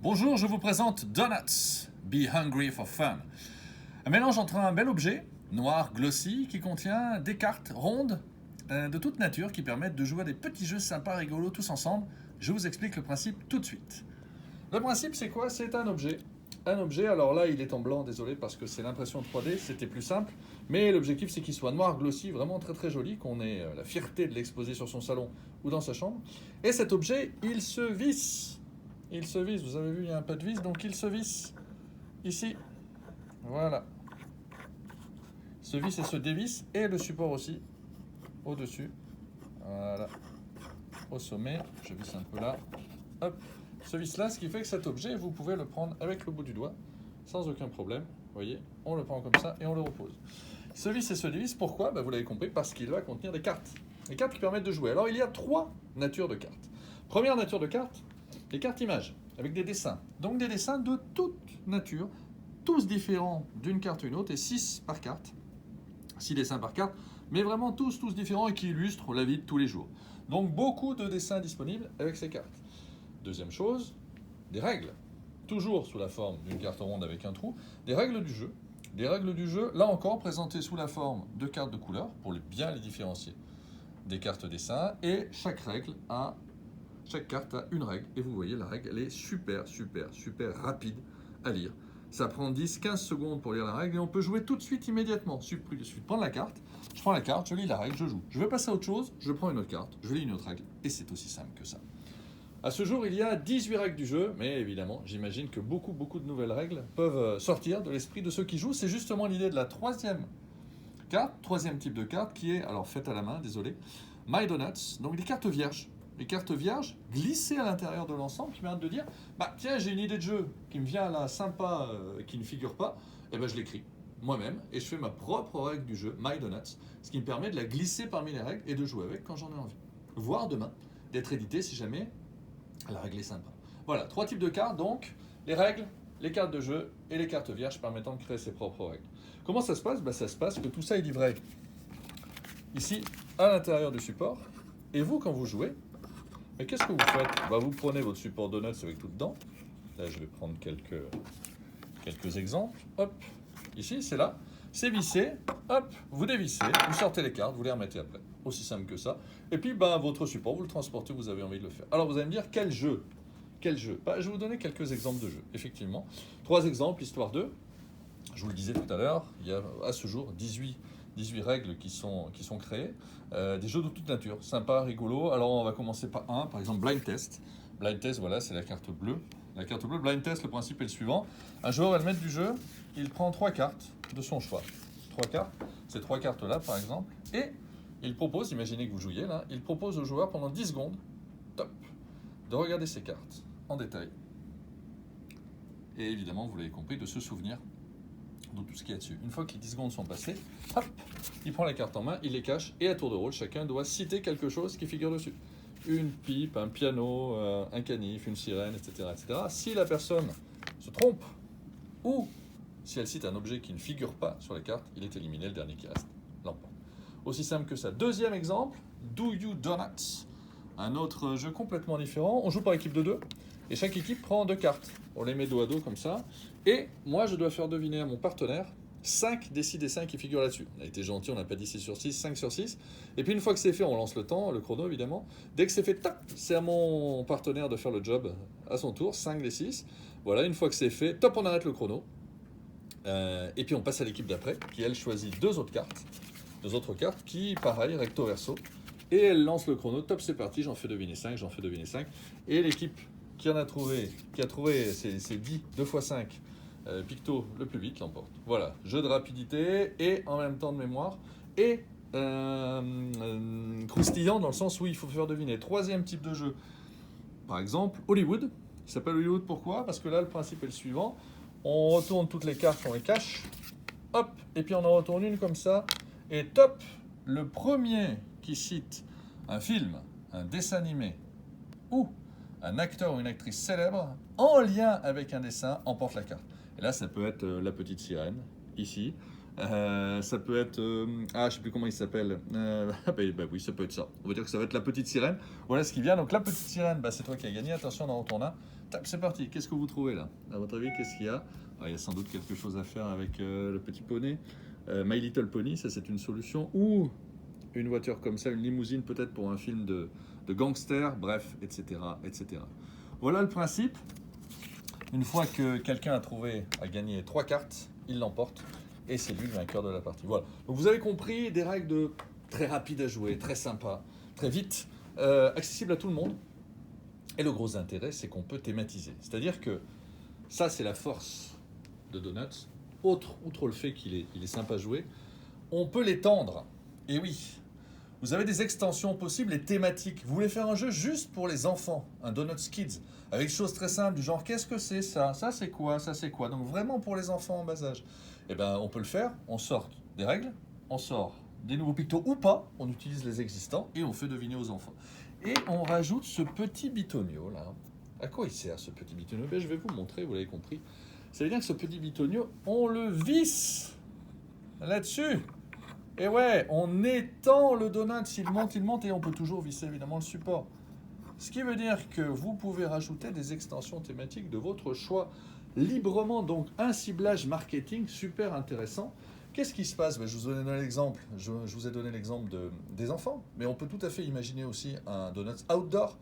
Bonjour, je vous présente Donuts, Be Hungry for Fun. Un mélange entre un bel objet, noir glossy, qui contient des cartes rondes de toute nature qui permettent de jouer à des petits jeux sympas, rigolos tous ensemble. Je vous explique le principe tout de suite. Le principe c'est quoi? C'est un objet. Un objet, alors là il est en blanc, désolé parce que c'est l'impression 3D, c'était plus simple. Mais l'objectif c'est qu'il soit noir glossy, vraiment très très joli, qu'on ait la fierté de l'exposer sur son salon ou dans sa chambre. Et cet objet, il se visse. Il se visse, vous avez vu, il y a un peu de vis, donc il se visse ici. Voilà. Il se visse et se dévisse, et le support aussi, au-dessus. Voilà. Au sommet, je visse un peu là. Hop. Ce vis-là, ce qui fait que cet objet, vous pouvez le prendre avec le bout du doigt, sans aucun problème. Vous voyez, on le prend comme ça et on le repose. Il se visse et se dévisse, pourquoi? Vous l'avez compris, parce qu'il va contenir des cartes. Des cartes qui permettent de jouer. Alors, il y a trois natures de cartes. Première nature de cartes, les cartes images, avec des dessins. Donc des dessins de toute nature, tous différents d'une carte à une autre, et 6 par carte. 6 dessins par carte, mais vraiment tous différents et qui illustrent la vie de tous les jours. Donc beaucoup de dessins disponibles avec ces cartes. Deuxième chose, des règles. Toujours sous la forme d'une carte ronde avec un trou. Des règles du jeu. Des règles du jeu, là encore, présentées sous la forme de cartes de couleur, pour bien les différencier des cartes dessins. Et chaque carte a une règle, et vous voyez, la règle, elle est super rapide à lire. Ça prend 10-15 secondes pour lire la règle, et on peut jouer tout de suite, immédiatement. Il suffit de prendre la carte, je prends la carte, je lis la règle, je joue. Je veux passer à autre chose, je prends une autre carte, je lis une autre règle, et c'est aussi simple que ça. À ce jour, il y a 18 règles du jeu, mais évidemment, j'imagine que beaucoup de nouvelles règles peuvent sortir de l'esprit de ceux qui jouent. C'est justement l'idée de la troisième type de carte, qui est, alors faite à la main, désolé, My Donuts, donc des cartes vierges. Les cartes vierges glissées à l'intérieur de l'ensemble qui permettent de dire tiens, j'ai une idée de jeu qui me vient là, sympa, qui ne figure pas, et je l'écris moi-même et je fais ma propre règle du jeu, My Donuts, ce qui me permet de la glisser parmi les règles et de jouer avec quand j'en ai envie. Voire demain, d'être édité si jamais la règle est sympa. Voilà, 3 types de cartes, donc les règles, les cartes de jeu et les cartes vierges permettant de créer ses propres règles. Comment ça se passe? Ça se passe que tout ça est livré ici, à l'intérieur du support. Et vous, quand vous jouez, mais qu'est-ce que vous faites? Vous prenez votre support Donuts avec tout dedans. Là, je vais prendre quelques exemples. Hop, ici, c'est là. C'est vissé. Hop, vous dévissez. Vous sortez les cartes, vous les remettez après. Aussi simple que ça. Et puis, votre support, vous le transportez où vous avez envie de le faire. Alors, vous allez me dire, quel jeu? Je vais vous donner quelques exemples de jeux, effectivement. 3 exemples, histoire 2. Je vous le disais tout à l'heure, il y a à ce jour 18 règles qui sont créées. Des jeux de toute nature, sympa, rigolo. Alors on va commencer par un, par exemple Blind Test. Blind Test, voilà, c'est la carte bleue. La carte bleue, Blind Test, le principe est le suivant. Un joueur va le maître du jeu, il prend 3 cartes de son choix. 3 cartes, ces 3 cartes-là par exemple. Et il propose, imaginez que vous jouiez là, il propose au joueur pendant 10 secondes, top, de regarder ces cartes en détail. Et évidemment, vous l'avez compris, de se souvenir de tout ce qu'il y a dessus. Une fois que les 10 secondes sont passées, hop, il prend la carte en main, il les cache, et à tour de rôle, chacun doit citer quelque chose qui figure dessus. Une pipe, un piano, un canif, une sirène, etc., etc. Si la personne se trompe, ou si elle cite un objet qui ne figure pas sur la carte, il est éliminé, le dernier qui reste l'emporte. Aussi simple que ça. Deuxième exemple, Do You Donuts? Un autre jeu complètement différent. On joue par équipe de 2. Et chaque équipe prend 2 cartes. On les met dos à dos comme ça. Et moi, je dois faire deviner à mon partenaire 5 des 6 dessins qui figurent là-dessus. On a été gentil, on n'a pas dit 6 sur 6, 5 sur 6. Et puis une fois que c'est fait, on lance le temps, le chrono évidemment. Dès que c'est fait, tac, c'est à mon partenaire de faire le job à son tour, 5 des 6. Voilà, une fois que c'est fait, top, on arrête le chrono. Et puis on passe à l'équipe d'après, qui elle choisit 2 autres cartes qui, pareil, recto verso. Et elle lance le chrono, top, c'est parti, j'en fais deviner 5, Et l'équipe qui a trouvé ces 10, 2 x 5 pictos le plus vite l'emporte. Voilà, jeu de rapidité et en même temps de mémoire. Et croustillant dans le sens où il faut faire deviner. 3e type de jeu, par exemple, Hollywood. Il s'appelle Hollywood, pourquoi? Parce que là, le principe est le suivant. On retourne toutes les cartes, on les cache. Hop, et puis on en retourne une comme ça. Et top, le premier qui cite un film, un dessin animé ou un acteur ou une actrice célèbre en lien avec un dessin emporte la carte. Et là, ça peut être La Petite Sirène, ici, Ça peut être... je sais plus comment il s'appelle. Oui, ça peut être ça. On va dire que ça va être la petite sirène. Voilà ce qui vient. Donc la petite sirène, c'est toi qui as gagné. Attention, on en retourne un. Tac, c'est parti. Qu'est-ce que vous trouvez là? À votre avis, qu'est-ce qu'il y a? Il y a sans doute quelque chose à faire avec le petit poney. My Little Pony, ça c'est une solution. Ou une voiture comme ça, une limousine peut-être pour un film de gangster. Bref, etc., etc. Voilà le principe. Une fois que quelqu'un a gagné 3 cartes, il l'emporte. Et c'est lui le vainqueur de la partie. Voilà. Donc vous avez compris, des règles très rapides à jouer, très sympa, très vite, accessibles à tout le monde. Et le gros intérêt, c'est qu'on peut thématiser. C'est-à-dire que ça, c'est la force de Donuts. Outre le fait qu'il est sympa à jouer, on peut l'étendre. Et oui, vous avez des extensions possibles et thématiques. Vous voulez faire un jeu juste pour les enfants, un Donuts Kids, avec des choses très simples du genre qu'est-ce que c'est ça? Ça c'est quoi? Ça c'est quoi? Donc vraiment pour les enfants en bas âge. Eh bien on peut le faire, on sort des règles, on sort des nouveaux pictos ou pas, on utilise les existants et on fait deviner aux enfants. Et on rajoute ce petit bitonio là. À quoi il sert ce petit bitonio? Je vais vous le montrer, vous l'avez compris. Ça veut dire que ce petit bitonio, on le visse là-dessus. Et ouais, on étend le donut, il monte et on peut toujours visser évidemment le support. Ce qui veut dire que vous pouvez rajouter des extensions thématiques de votre choix librement, donc un ciblage marketing super intéressant. Qu'est-ce qui se passe? Je vous ai donné l'exemple, des enfants, mais on peut tout à fait imaginer aussi un donut outdoor.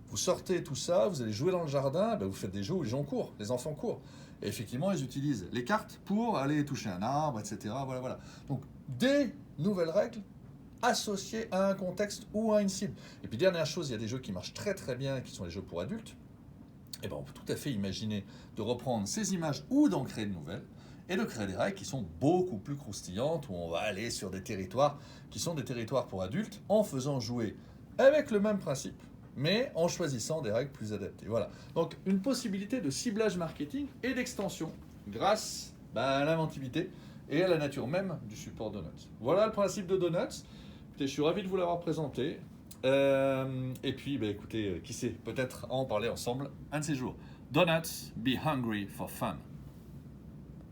Vous sortez tout ça, vous allez jouer dans le jardin, vous faites des jeux où les gens courent, les enfants courent. Et effectivement, ils utilisent les cartes pour aller toucher un arbre, etc. Voilà. Donc, des nouvelles règles associées à un contexte ou à une cible. Et puis, dernière chose, il y a des jeux qui marchent très très bien, qui sont les jeux pour adultes. Et on peut tout à fait imaginer de reprendre ces images ou d'en créer de nouvelles et de créer des règles qui sont beaucoup plus croustillantes, où on va aller sur des territoires qui sont des territoires pour adultes en faisant jouer avec le même principe, mais en choisissant des règles plus adaptées. Voilà. Donc une possibilité de ciblage marketing et d'extension grâce à l'inventivité et à la nature même du support Donuts. Voilà le principe de Donuts. Écoutez, je suis ravi de vous l'avoir présenté. Et puis, écoutez, qui sait, peut-être en parler ensemble un de ces jours. Donuts, be hungry for fun.